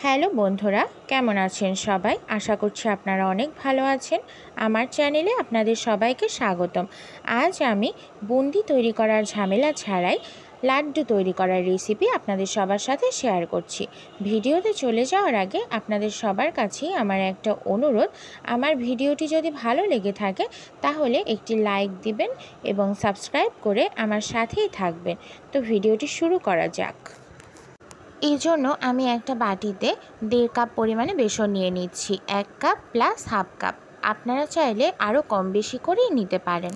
Hello বন্ধুরা, কেমন আছেন সবাই? আশা করছি আপনারা অনেক ভালো আছেন। আমার চ্যানেলে আপনাদের সবাইকে স্বাগতম। আজ আমি বুন্দি তৈরি করার ঝামেলা ছাড়াই লাড্ডু তৈরি করার রেসিপি আপনাদের সবার সাথে শেয়ার করছি। ভিডিওতে চলে যাওয়ার আগে আপনাদের সবার কাছেই আমার একটা অনুরোধ, আমার ভিডিওটি যদি ভালো লেগে থাকে তাহলে একটি লাইক দিবেন এবং সাবস্ক্রাইব করে আমার সাথেই থাকবেন। তো ভিডিওটি শুরু করা যাক। এই জন্য আমি একটা বাটিতে 1.5 কাপ পরিমাণে বেসন নিয়ে নিচ্ছি। 1 কাপ প্লাস হাফ কাপ, আপনারা চাইলে আরও কম বেশি করেই নিতে পারেন।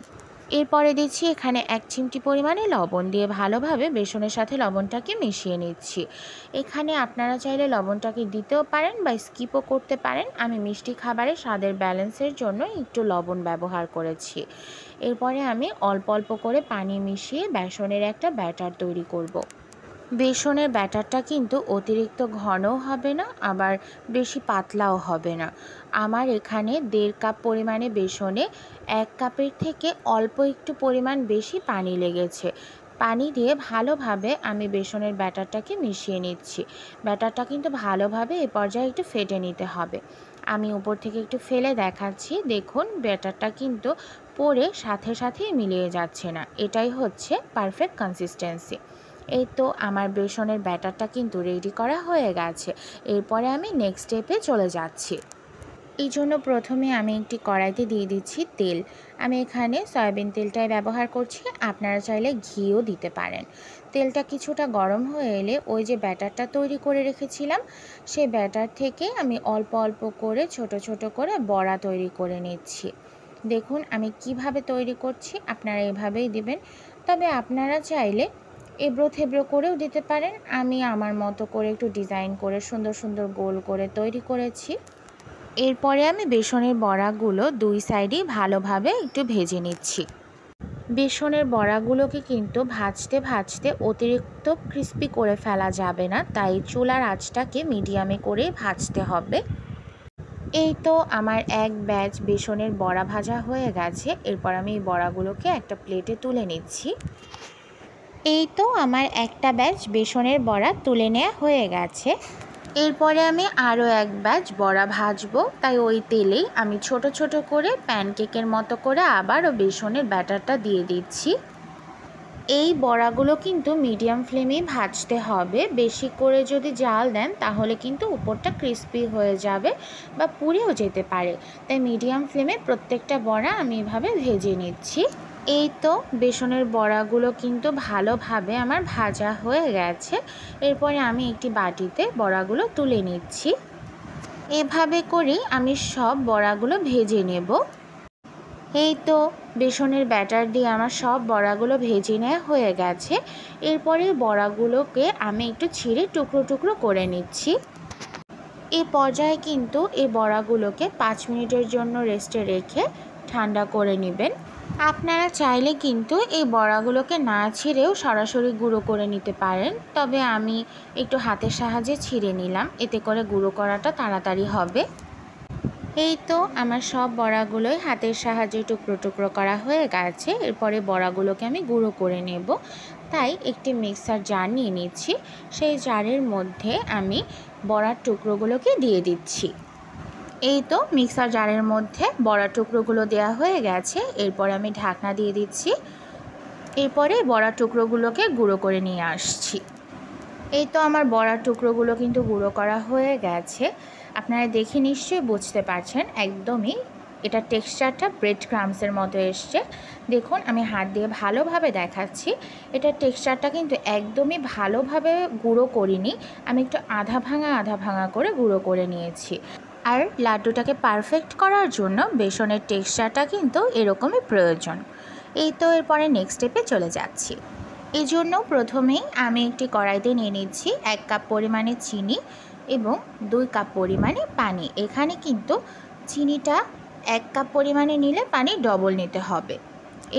এরপরে দিচ্ছি এখানে 1 চিমটি পরিমাণে লবণ, দিয়ে ভালোভাবে বেসনের সাথে লবণটাকে মিশিয়ে নিচ্ছি। এখানে আপনারা চাইলে লবণটাকে দিতেও পারেন বা স্কিপও করতে পারেন। আমি মিষ্টি খাবারের স্বাদের ব্যালেন্সের জন্য একটু লবণ ব্যবহার করেছি। এরপরে আমি অল্প অল্প করে পানি মিশিয়ে বেসনের একটা ব্যাটার তৈরি করব। বেসনের ব্যাটারটা কিন্তু অতিরিক্ত ঘনও হবে না, আবার বেশি পাতলাও হবে না। আমার এখানে 1.5 কাপ পরিমাণে বেসনে 1 কাপের থেকে অল্প একটু পরিমাণ বেশি পানি লেগেছে। পানি দিয়ে ভালোভাবে আমি বেসনের ব্যাটারটাকে মিশিয়ে নিচ্ছি। ব্যাটারটা কিন্তু ভালোভাবে এ পর্যায়ে একটু ফেটে নিতে হবে। আমি উপর থেকে একটু ফেলে দেখাচ্ছি, দেখুন ব্যাটারটা কিন্তু পরে সাথে সাথেই মিলিয়ে যাচ্ছে না। এটাই হচ্ছে পারফেক্ট কনসিস্টেন্সি। এই তো আমার বেসনের ব্যাটারটা কিন্তু রেডি করা হয়ে গেছে। এরপরে আমি নেক্সট স্টেপে চলে যাচ্ছি। এই জন্য প্রথমে আমি একটি কড়াইতে দিয়ে দিচ্ছি তেল। আমি এখানে সয়াবিন তেলটাই ব্যবহার করছি, আপনারা চাইলে ঘিও দিতে পারেন। তেলটা কিছুটা গরম হয়ে এলে ওই যে ব্যাটারটা তৈরি করে রেখেছিলাম, সেই ব্যাটার থেকে আমি অল্প অল্প করে ছোট ছোট করে বড়া তৈরি করে নিচ্ছি। দেখুন আমি কিভাবে তৈরি করছি, আপনারা এভাবেই দিবেন। তবে আপনারা চাইলে এবড়ো থেবড়ো করেও দিতে পারেন। আমি আমার মতো করে একটু ডিজাইন করে সুন্দর সুন্দর গোল করে তৈরি করেছি। এরপরে আমি বেসনের বড়াগুলো দুই সাইডেই ভালোভাবে একটু ভেজে নিচ্ছি। বেসনের বড়াগুলোকে কিন্তু ভাজতে ভাজতে অতিরিক্ত ক্রিস্পি করে ফেলা যাবে না, তাই চুলার আঁচটাকে মিডিয়ামে করে ভাজতে হবে। এই তো আমার এক ব্যাচ বেসনের বড়া ভাজা হয়ে গেছে। এরপর আমি এই বড়াগুলোকে একটা প্লেটে তুলে নিচ্ছি। এই তো আমার একটা ব্যাচ বেসনের বড়া তুলে নেওয়া হয়ে গেছে। এরপরে আমি আরও এক ব্যাচ বড়া ভাজবো, তাই ওই তেলেই আমি ছোট ছোট করে প্যানকেকের মতো করে আবারও বেসনের ব্যাটারটা দিয়ে দিচ্ছি। এই বড়াগুলো কিন্তু মিডিয়াম ফ্লেমেই ভাজতে হবে। বেশি করে যদি জাল দেন তাহলে কিন্তু উপরটা ক্রিস্পি হয়ে যাবে বা পুড়েও যেতে পারে, তাই মিডিয়াম ফ্লেমে প্রত্যেকটা বড়া আমি এভাবে ভেজে নিচ্ছি। এই তো বেসনের বড়াগুলো কিন্তু ভালোভাবে আমার ভাজা হয়ে গেছে। এরপরে আমি একটি বাটিতে বড়াগুলো তুলে নিচ্ছি। এভাবে করেই আমি সব বড়াগুলো ভেজে নেব। এই তো বেসনের ব্যাটার দিয়ে আমার সব বড়াগুলো ভেজে নেওয়া হয়ে গেছে। এরপরে বড়াগুলোকে আমি একটু ছিঁড়ে টুকরো টুকরো করে নিচ্ছি। এই পর্যায়ে কিন্তু এই বড়াগুলোকে 5 মিনিটের জন্য রেস্টে রেখে ঠান্ডা করে নেবেন। আপনারা চাইলে কিন্তু এই বড়াগুলোকে না ছিঁড়েও সরাসরি গুঁড়ো করে নিতে পারেন, তবে আমি একটু হাতের সাহায্যে ছিঁড়ে নিলাম, এতে করে গুঁড়ো করাটা তাড়াতাড়ি হবে। এই তো আমার সব বড়াগুলোই হাতের সাহায্যে টুকরো টুকরো করা হয়ে গেছে। এরপরে বড়াগুলোকে আমি গুঁড়ো করে নেব, তাই একটি মিক্সার জার নিয়ে নিচ্ছি। সেই জারের মধ্যে আমি বড়ার টুকরোগুলোকে দিয়ে দিচ্ছি। এই তো মিক্সার জারের মধ্যে বড়া টুকরোগুলো দেওয়া হয়ে গেছে। এরপর আমি ঢাকনা দিয়ে দিচ্ছি। এরপরে বড়া টুকরোগুলোকে গুঁড়ো করে নিয়ে আসছি। এই তো আমার বড়া টুকরোগুলো কিন্তু গুঁড়ো করা হয়ে গেছে। আপনারা দেখে নিশ্চয়ই বুঝতে পারছেন, একদমই এটা টেক্সচারটা ব্রেড ক্রামসের মতো এসছে। দেখুন আমি হাত দিয়ে ভালোভাবে দেখাচ্ছি, এটার টেক্সচারটা কিন্তু একদমই ভালোভাবে গুঁড়ো করিনি, আমি একটু আধা ভাঙা করে গুঁড়ো করে নিয়েছি। আর লাড্ডুটাকে পারফেক্ট করার জন্য বেসনের টেক্সচারটা কিন্তু এরকমই প্রয়োজন। এই তো এরপরে নেক্সট স্টেপে চলে যাচ্ছি। এই জন্য প্রথমেই আমি একটি কড়াইতে নিয়ে নিচ্ছি 1 কাপ পরিমাণে চিনি এবং 2 কাপ পরিমাণে পানি। এখানে কিন্তু চিনিটা 1 কাপ পরিমাণে নিলে পানি ডবল নিতে হবে।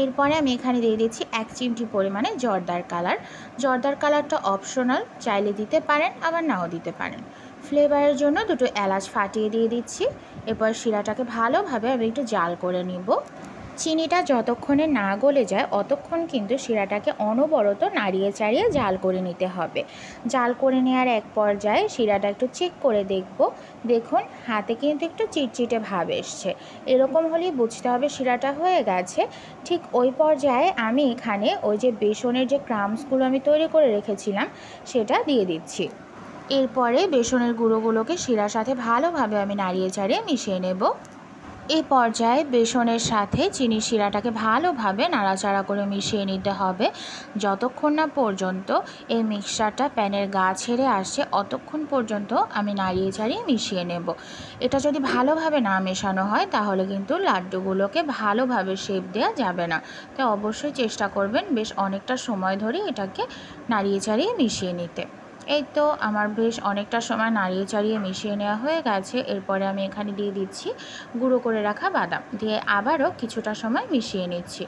এরপরে আমি এখানে দিয়ে দিচ্ছি 1 চিমটি পরিমাণে জর্দার কালার। জর্দার কালারটা অপশনাল, চাইলে দিতে পারেন আবার নাও দিতে পারেন। ফ্লেভারের জন্য 2টো এলাচ ফাটিয়ে দিয়ে দিচ্ছি। এরপর শিরাটাকে ভালোভাবে আমি একটু জাল করে নিব। চিনিটা যতক্ষণে না গলে যায় অতক্ষণ কিন্তু শিরাটাকে অনবরত নাড়িয়ে চাড়িয়ে জাল করে নিতে হবে। জাল করে নেওয়ার এক পর্যায়ে শিরাটা একটু চেক করে দেখুন হাতে কিন্তু একটু চিটচিটে ভাব এসছে। এরকম হলেই বুঝতে হবে শিরাটা হয়ে গেছে। ঠিক ওই পর্যায়ে আমি এখানে ওই যে বেসনের যে ক্রাম্বসগুলো আমি তৈরি করে রেখেছিলাম সেটা দিয়ে দিচ্ছি। এরপরে বেসনের গুঁড়োগুলোকে শিরার সাথে ভালোভাবে আমি নাড়িয়ে চাড়িয়ে মিশিয়ে নেব। এই পর্যায়ে বেসনের সাথে চিনি শিরাটাকে ভালোভাবে নাড়াচাড়া করে মিশিয়ে নিতে হবে। যতক্ষণ না পর্যন্ত এই মিক্সচারটা প্যানের গা ছেড়ে আসছে অতক্ষণ পর্যন্ত আমি নাড়িয়ে চাড়িয়ে মিশিয়ে নেব। এটা যদি ভালোভাবে না মেশানো হয় তাহলে কিন্তু লাড্ডুগুলোকে ভালোভাবে শেপ দেওয়া যাবে না। তো অবশ্যই চেষ্টা করবেন বেশ অনেকটা সময় ধরে এটাকে নাড়িয়ে চাড়িয়ে মিশিয়ে নিতে। এই তো আমার বেশ অনেকটা সময় নাড়িয়ে চাড়িয়ে মিশিয়ে নেওয়া হয়ে গেছে। এরপরে আমি এখানে দিয়ে দিচ্ছি গুঁড়ো করে রাখা বাদাম, দিয়ে আবারও কিছুটা সময় মিশিয়ে নিচ্ছি।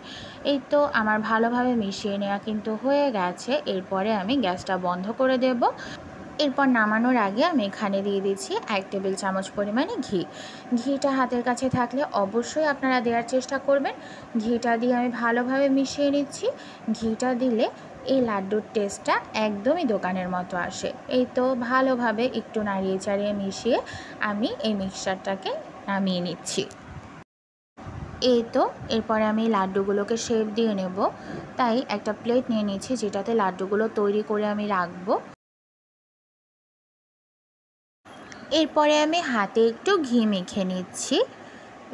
এই তো আমার ভালোভাবে মিশিয়ে নেওয়া কিন্তু হয়ে গেছে। এরপরে আমি গ্যাসটা বন্ধ করে দেব। এরপর নামানোর আগে আমি এখানে দিয়ে দিচ্ছি 1 টেবিল চামচ পরিমাণে ঘি। ঘিটা হাতের কাছে থাকলে অবশ্যই আপনারা দেওয়ার চেষ্টা করবেন। ঘিটা দিয়ে আমি ভালোভাবে মিশিয়ে নিচ্ছি। ঘিটা দিলে এই লাড্ডুর টেস্টটা একদমই দোকানের মতো আসে। এই তো ভালোভাবে একটু নাড়িয়ে চাড়িয়ে মিশিয়ে আমি এই মিক্সচারটাকে নামিয়ে নিচ্ছি। এই তো এরপরে আমি লাড্ডুগুলোকে শেপ দিয়ে নেব, তাই একটা প্লেট নিয়ে নিচ্ছি যেটাতে লাড্ডুগুলো তৈরি করে আমি রাখবো। এরপরে আমি হাতে একটু ঘি মেখে নিচ্ছি।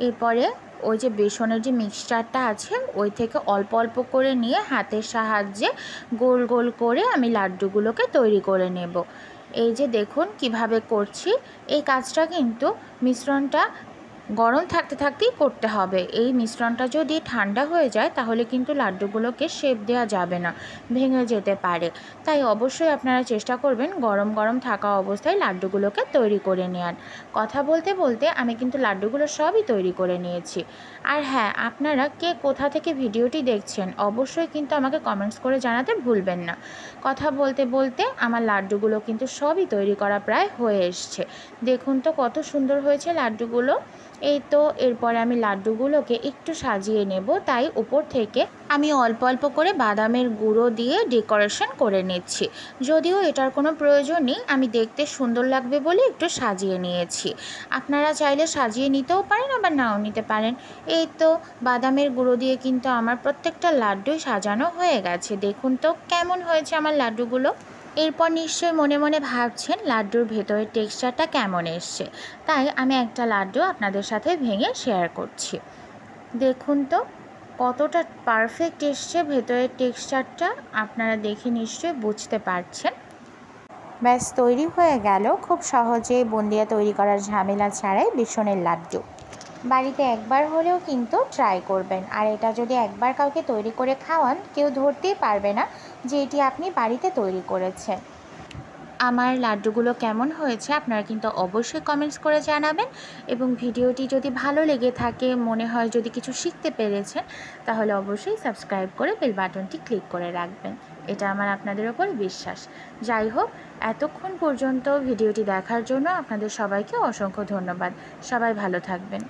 এরপরে ওই যে বেসনের যে মিক্সচারটা আছে ওই থেকে অল্প অল্প করে নিয়ে হাতের সাহায্যে গোল গোল করে আমি লাড্ডুগুলোকে তৈরি করে নেব। এই যে দেখুন কিভাবে করছি। এই কাজটা কিন্তু মিশ্রণটা গরম থাকতে থাকতেই করতে হবে। এই মিশ্রণটা যদি ঠান্ডা হয়ে যায় তাহলে কিন্তু লাড্ডুগুলোকে শেপ দেওয়া যাবে না, ভেঙে যেতে পারে। তাই অবশ্যই আপনারা চেষ্টা করবেন গরম গরম থাকা অবস্থায় লাড্ডুগুলোকে তৈরি করে নেওয়ার। কথা বলতে বলতে আমি কিন্তু লাড্ডুগুলো সবই তৈরি করে নিয়েছি। আর হ্যাঁ, আপনারা কে কোথা থেকে ভিডিওটি দেখছেন অবশ্যই কিন্তু আমাকে কমেন্টস করে জানাতে ভুলবেন না। কথা বলতে বলতে আমার লাড্ডুগুলো কিন্তু সবই তৈরি করা প্রায় হয়ে এসছে। দেখুন তো কত সুন্দর হয়েছে লাড্ডুগুলো। এই তো এরপরে আমি লাড্ডুগুলোকে একটু সাজিয়ে নেব, তাই উপর থেকে আমি অল্প অল্প করে বাদামের গুঁড়ো দিয়ে ডেকোরেশন করে নিচ্ছি। যদিও এটার কোনো প্রয়োজন নেই, আমি দেখতে সুন্দর লাগবে বলে একটু সাজিয়ে নিয়েছি। আপনারা চাইলে সাজিয়ে নিতেও পারেন আবার নাও নিতে পারেন। এই তো বাদামের গুঁড়ো দিয়ে কিন্তু আমার প্রত্যেকটা লাড্ডুই সাজানো হয়ে গেছে। দেখুন তো কেমন হয়েছে আমার লাড্ডুগুলো। এরপর নিশ্চয়ই মনে মনে ভাবছেন লাড্ডুর ভেতরের টেক্সচারটা কেমন এসছে, তাই আমি একটা লাড্ডু আপনাদের সাথে ভেঙে শেয়ার করছি। দেখুন তো কতটা পারফেক্ট এসছে ভেতরের টেক্সচারটা, আপনারা দেখে নিশ্চয়ই বুঝতে পারছেন। ব্যাস তৈরি হয়ে গেল খুব সহজেই বুন্দিয়া তৈরি করার ঝামেলা ছাড়াই বেসনের লাড্ডু। বাড়িতে একবার হলেও কিন্তু ট্রাই করবেন। আর এটা যদি একবার কাউকে তৈরি করে খাওয়ান কেউ ধরতেই পারবে না যে এটি আপনি বাড়িতে তৈরি করেছেন। আমার লাড্ডুগুলো কেমন হয়েছে আপনারা কিন্তু অবশ্যই কমেন্টস করে জানাবেন। এবং ভিডিওটি যদি ভালো লেগে থাকে, মনে হয় যদি কিছু শিখতে পেরেছেন, তাহলে অবশ্যই সাবস্ক্রাইব করে বেল বাটনটি ক্লিক করে রাখবেন। এটা আমার আপনাদের ওপর বিশ্বাস। যাই হোক, এতক্ষণ পর্যন্ত ভিডিওটি দেখার জন্য আপনাদের সবাইকে অসংখ্য ধন্যবাদ। সবাই ভালো থাকবেন।